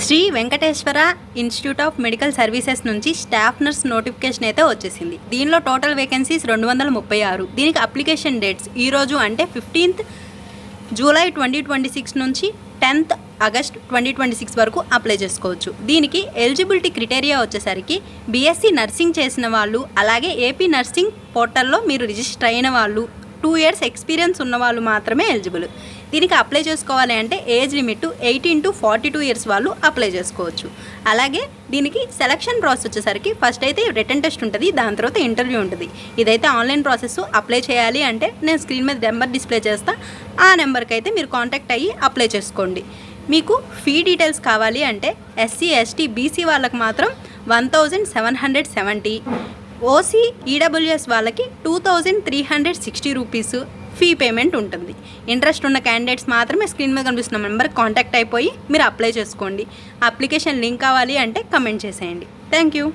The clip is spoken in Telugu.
Shri Venkateswara institute of medical services నుంచి స్టాఫ్ నర్స్ నోటిఫికేషన్ అయితే వచ్చేసింది. దీనిలో టోటల్ వేకెన్సీస్ 236. దీనికి అప్లికేషన్ డేట్స్ ఈరోజు అంటే 15th జూలై 2026 నుంచి 10th ఆగస్ట్ 2026 వరకు అప్లై చేసుకోవచ్చు. దీనికి ఎలిజిబిలిటీ క్రైటీరియా వచ్చేసరికి బీఎస్సీ నర్సింగ్ చేసిన వాళ్ళు, అలాగే ఏపీ నర్సింగ్ పోర్టల్లో మీరు రిజిస్టర్ అయిన వాళ్ళు, 2 years ఎక్స్పీరియన్స్ ఉన్న వాళ్ళు మాత్రమే ఎలిజిబుల్. దీనికి అప్లై చేసుకోవాలి అంటే ఏజ్ లిమిట్ 18 to 42 years వాళ్ళు అప్లై చేసుకోవచ్చు. అలాగే దీనికి సెలక్షన్ ప్రాసెస్ వచ్చేసరికి ఫస్ట్ అయితే రిటన్ టెస్ట్ ఉంటుంది, దాని తర్వాత ఇంటర్వ్యూ ఉంటుంది. ఇదైతే ఆన్లైన్ ప్రాసెస్. అప్లై చేయాలి అంటే నేను స్క్రీన్ మీద నెంబర్ డిస్ప్లే చేస్తా, ఆ నెంబర్కి అయితే మీరు కాంటాక్ట్ అయ్యి అప్లై చేసుకోండి. మీకు ఫీ డీటెయిల్స్ కావాలి అంటే ఎస్సీ ఎస్టీ బీసీ వాళ్ళకి మాత్రం 1770, ఓసీ ఈడబ్ల్యూఎస్ వాళ్ళకి 2360 రూపీస్ ఫీ పేమెంట్ ఉంటుంది. ఇంట్రెస్ట్ ఉన్న క్యాండిడేట్స్ మాత్రమే స్క్రీన్ మీద కనిపిస్తున్న నెంబర్కి కాంటాక్ట్ అయిపోయి మీరు అప్లై చేసుకోండి. అప్లికేషన్ లింక్ కావాలి అంటే కమెంట్ చేసేయండి. Thank you.